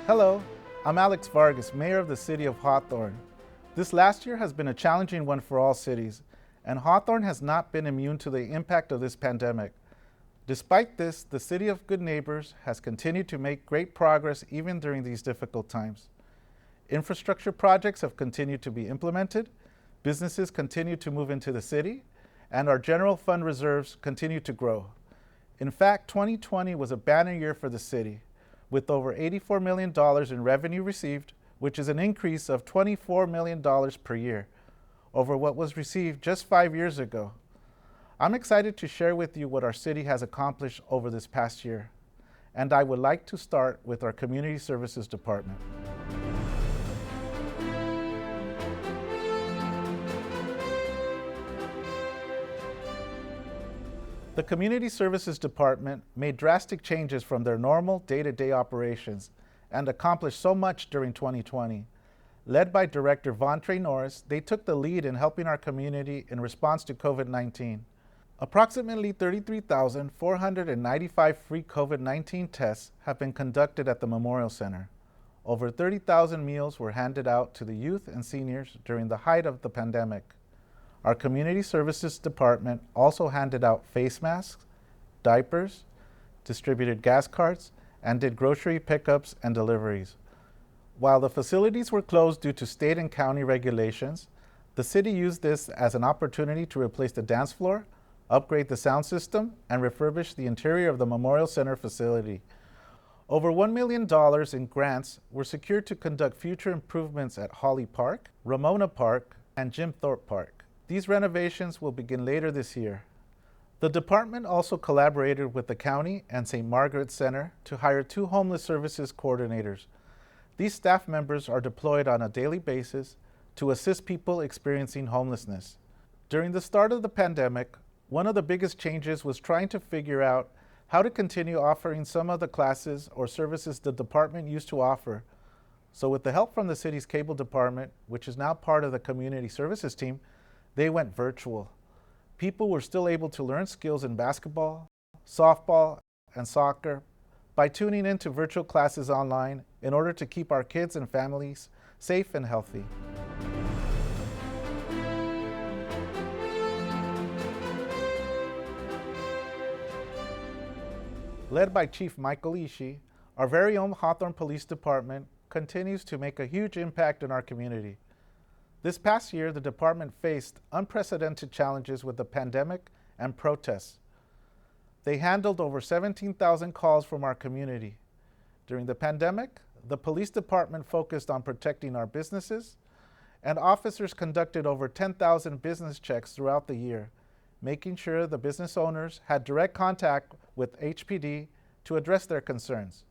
Hello, I'm Alex Vargas, Mayor of the City of Hawthorne. This last year has been a challenging one for all cities, and Hawthorne has not been immune to the impact of this pandemic. Despite this, the City of Good Neighbors has continued to make great progress even during these difficult times. Infrastructure projects have continued to be implemented, businesses continue to move into the city, and our general fund reserves continue to grow. In fact, 2020 was a banner year for the city, with over $84 million in revenue received, which is an increase of $24 million per year over what was received just 5 years ago. I'm excited to share with you what our city has accomplished over this past year, and I would like to start with our Community Services Department. The Community Services Department made drastic changes from their normal day-to-day operations and accomplished so much during 2020. Led by Director Vontre Norris, they took the lead in helping our community in response to COVID-19. Approximately 33,495 free COVID-19 tests have been conducted at the Memorial Center. Over 30,000 meals were handed out to the youth and seniors during the height of the pandemic. Our Community Services Department also handed out face masks, diapers, distributed gas cards, and did grocery pickups and deliveries. While the facilities were closed due to state and county regulations, the city used this as an opportunity to replace the dance floor, upgrade the sound system, and refurbish the interior of the Memorial Center facility. Over $1 million in grants were secured to conduct future improvements at Holly Park, Ramona Park, and Jim Thorpe Park. These renovations will begin later this year. The department also collaborated with the county and St. Margaret's Center to hire 2 homeless services coordinators. These staff members are deployed on a daily basis to assist people experiencing homelessness. During the start of the pandemic, one of the biggest changes was trying to figure out how to continue offering some of the classes or services the department used to offer. So with the help from the city's cable department, which is now part of the community services team, they went virtual. People were still able to learn skills in basketball, softball, and soccer by tuning into virtual classes online in order to keep our kids and families safe and healthy. Led by Chief Michael Ishii, our very own Hawthorne Police Department continues to make a huge impact in our community. This past year, the department faced unprecedented challenges with the pandemic and protests. They handled over 17,000 calls from our community. During the pandemic, the police department focused on protecting our businesses, and officers conducted over 10,000 business checks throughout the year, making sure the business owners had direct contact with HPD to address their concerns.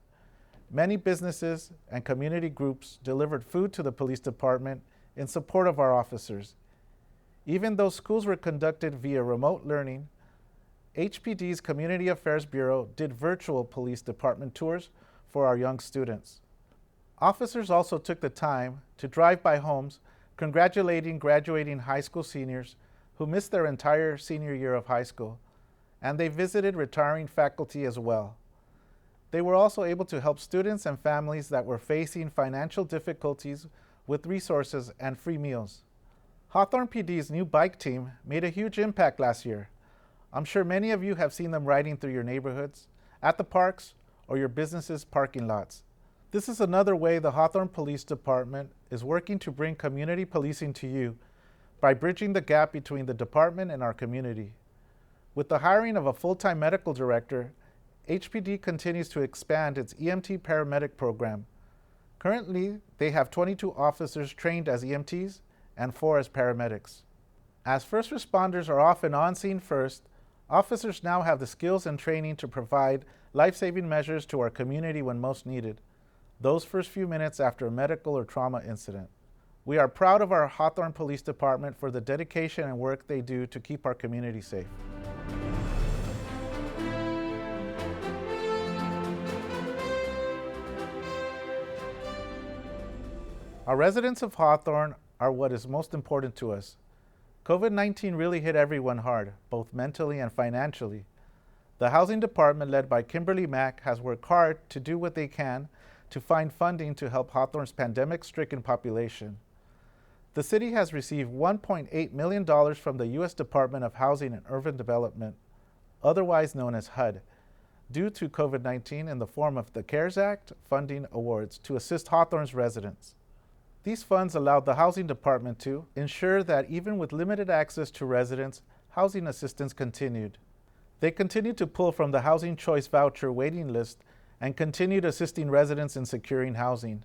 Many businesses and community groups delivered food to the police department in support of our officers. Even though schools were conducted via remote learning, HPD's Community Affairs Bureau did virtual police department tours for our young students. Officers also took the time to drive by homes congratulating graduating high school seniors who missed their entire senior year of high school, and they visited retiring faculty as well. They were also able to help students and families that were facing financial difficulties with resources and free meals. Hawthorne PD's new bike team made a huge impact last year. I'm sure many of you have seen them riding through your neighborhoods, at the parks, or your businesses' parking lots. This is another way the Hawthorne Police Department is working to bring community policing to you by bridging the gap between the department and our community. With the hiring of a full-time medical director, HPD continues to expand its EMT paramedic program. Currently, they have 22 officers trained as EMTs and 4 as paramedics. As first responders are often on scene first, officers now have the skills and training to provide life-saving measures to our community when most needed, those first few minutes after a medical or trauma incident. We are proud of our Hawthorne Police Department for the dedication and work they do to keep our community safe. Our residents of Hawthorne are what is most important to us. COVID-19 really hit everyone hard, both mentally and financially. The housing department led by Kimberly Mack has worked hard to do what they can to find funding to help Hawthorne's pandemic-stricken population. The city has received $1.8 million from the U.S. Department of Housing and Urban Development, otherwise known as HUD, due to COVID-19 in the form of the CARES Act funding awards to assist Hawthorne's residents. These funds allowed the Housing Department to ensure that even with limited access to residents, housing assistance continued. They continued to pull from the Housing Choice Voucher waiting list and continued assisting residents in securing housing.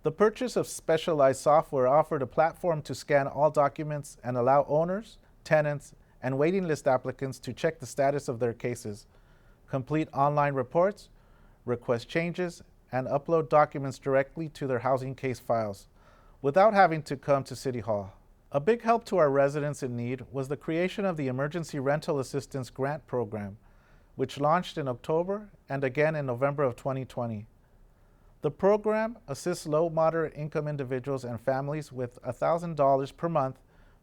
The purchase of specialized software offered a platform to scan all documents and allow owners, tenants, and waiting list applicants to check the status of their cases, complete online reports, request changes, and upload documents directly to their housing case files without having to come to City Hall. A big help to our residents in need was the creation of the Emergency Rental Assistance Grant Program, which launched in October and again in November of 2020. The program assists low-moderate income individuals and families with $1,000 per month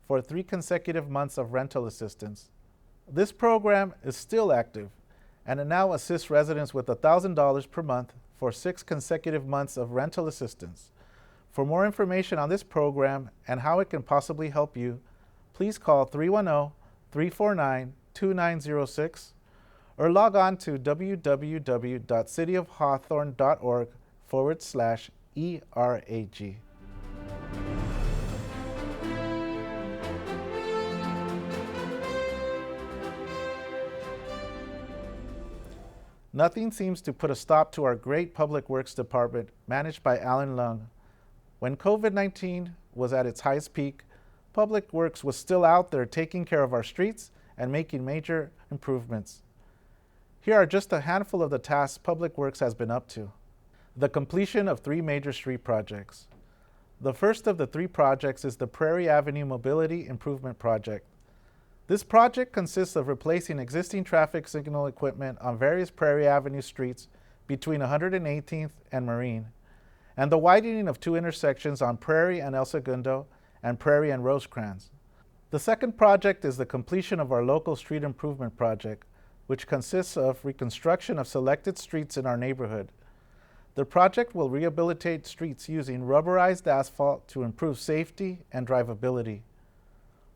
for 3 consecutive months of rental assistance. This program is still active, and it now assists residents with $1,000 per month for 6 consecutive months of rental assistance. For more information on this program and how it can possibly help you, please call 310-349-2906 or log on to www.cityofhawthorne.org/ERAG. Nothing seems to put a stop to our great Public Works Department managed by Alan Lung. When COVID-19 was at its highest peak, Public Works was still out there taking care of our streets and making major improvements. Here are just a handful of the tasks Public Works has been up to. The completion of 3 major street projects. The first of the 3 projects is the Prairie Avenue Mobility Improvement Project. This project consists of replacing existing traffic signal equipment on various Prairie Avenue streets between 118th and Marine, and the widening of 2 intersections on Prairie and El Segundo and Prairie and Rosecrans. The second project is the completion of our local street improvement project, which consists of reconstruction of selected streets in our neighborhood. The project will rehabilitate streets using rubberized asphalt to improve safety and drivability.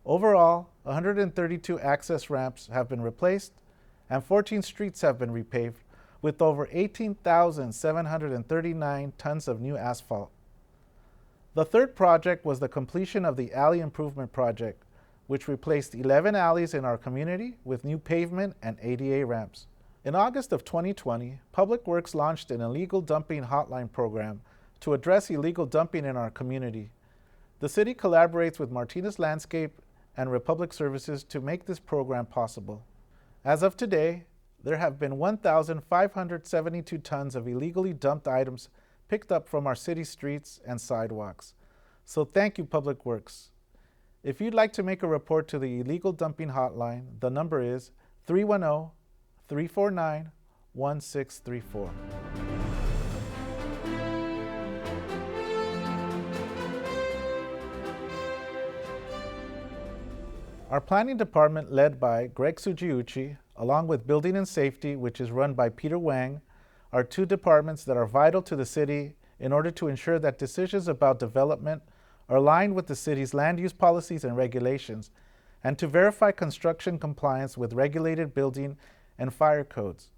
Overall, 132 access ramps have been replaced and 14 streets have been repaved with over 18,739 tons of new asphalt. The third project was the completion of the Alley Improvement Project, which replaced 11 alleys in our community with new pavement and ADA ramps. In August of 2020, Public Works launched an illegal dumping hotline program to address illegal dumping in our community. The city collaborates with Martinez Landscape and Republic Services to make this program possible. As of today, there have been 1,572 tons of illegally dumped items picked up from our city streets and sidewalks. So thank you, Public Works. If you'd like to make a report to the illegal dumping hotline, the number is 310-349-1634. Our planning department, led by Greg Sugiuchi, along with Building and Safety, which is run by Peter Wang, are 2 departments that are vital to the city in order to ensure that decisions about development are aligned with the city's land use policies and regulations, and to verify construction compliance with regulated building and fire codes.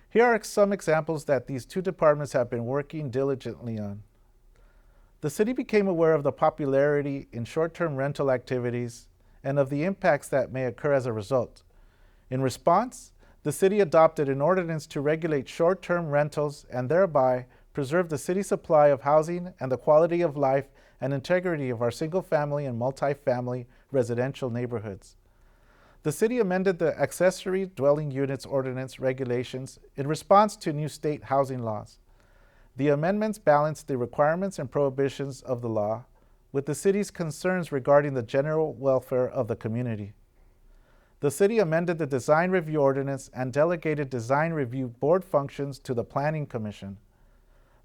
Here are some examples that these 2 departments have been working diligently on. The city became aware of the popularity in short-term rental activities and of the impacts that may occur as a result. In response, the city adopted an ordinance to regulate short-term rentals and thereby preserve the city's supply of housing and the quality of life and integrity of our single-family and multi-family residential neighborhoods. The city amended the accessory dwelling units ordinance regulations in response to new state housing laws. The amendments balanced the requirements and prohibitions of the law with the city's concerns regarding the general welfare of the community. The city amended the design review ordinance and delegated design review board functions to the Planning Commission.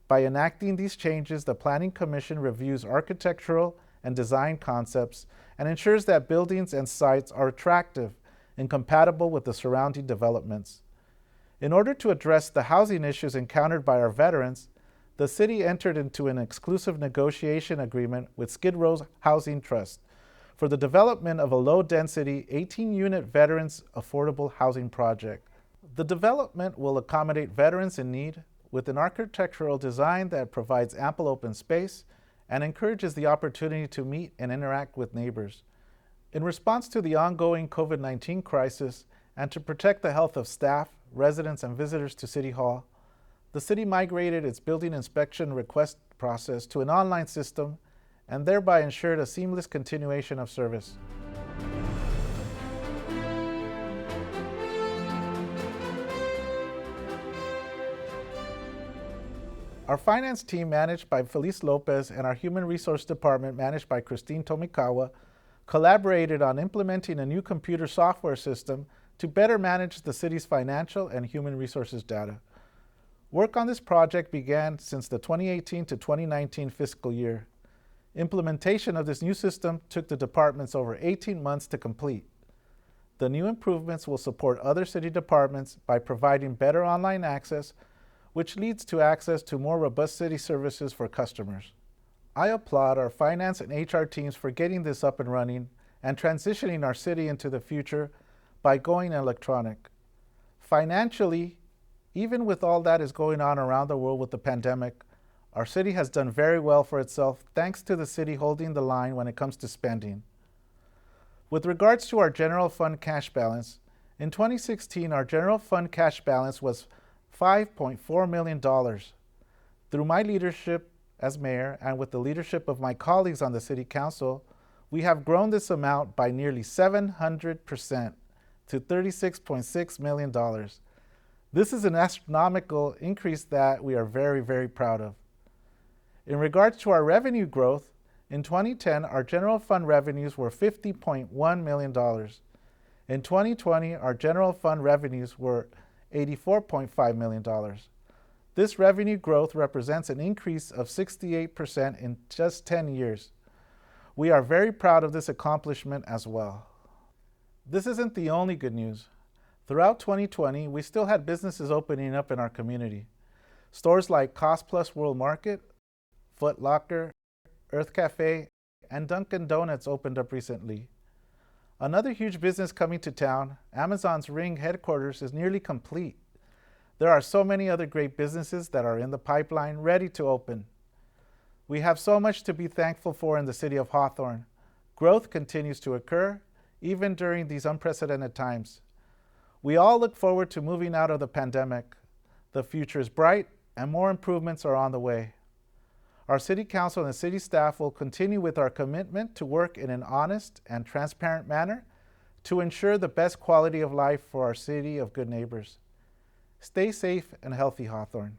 By enacting these changes, the Planning Commission reviews architectural and design concepts and ensures that buildings and sites are attractive and compatible with the surrounding developments. In order to address the housing issues encountered by our veterans, the city entered into an exclusive negotiation agreement with Skid Row Housing Trust for the development of a low-density 18-unit veterans affordable housing project. The development will accommodate veterans in need with an architectural design that provides ample open space and encourages the opportunity to meet and interact with neighbors. In response to the ongoing COVID-19 crisis and to protect the health of staff, residents, and visitors to City Hall, the city migrated its building inspection request process to an online system and thereby ensured a seamless continuation of service. Our finance team, managed by Felice Lopez, and our human resource department, managed by Christine Tomikawa, collaborated on implementing a new computer software system to better manage the city's financial and human resources data. Work on this project began since the 2018 to 2019 fiscal year. Implementation of this new system took the departments over 18 months to complete. The new improvements will support other city departments by providing better online access, which leads to access to more robust city services for customers. I applaud our finance and HR teams for getting this up and running and transitioning our city into the future by going electronic. Financially, even with all that is going on around the world with the pandemic, our city has done very well for itself thanks to the city holding the line when it comes to spending. With regards to our general fund cash balance, in 2016 our general fund cash balance was $5.4 million. Through my leadership as mayor and with the leadership of my colleagues on the city council, we have grown this amount by nearly 700% to $36.6 million. This is an astronomical increase that we are very, very proud of. In regards to our revenue growth, in 2010, our general fund revenues were $50.1 million. In 2020, our general fund revenues were $84.5 million. This revenue growth represents an increase of 68% in just 10 years. We are very proud of this accomplishment as well. This isn't the only good news. Throughout 2020, we still had businesses opening up in our community. Stores like Cost Plus World Market, Foot Locker, Earth Cafe, and Dunkin' Donuts opened up recently. Another huge business coming to town, Amazon's Ring headquarters, is nearly complete. There are so many other great businesses that are in the pipeline, ready to open. We have so much to be thankful for in the city of Hawthorne. Growth continues to occur, even during these unprecedented times. We all look forward to moving out of the pandemic. The future is bright, and more improvements are on the way. Our City Council and city staff will continue with our commitment to work in an honest and transparent manner to ensure the best quality of life for our city of good neighbors. Stay safe and healthy, Hawthorne.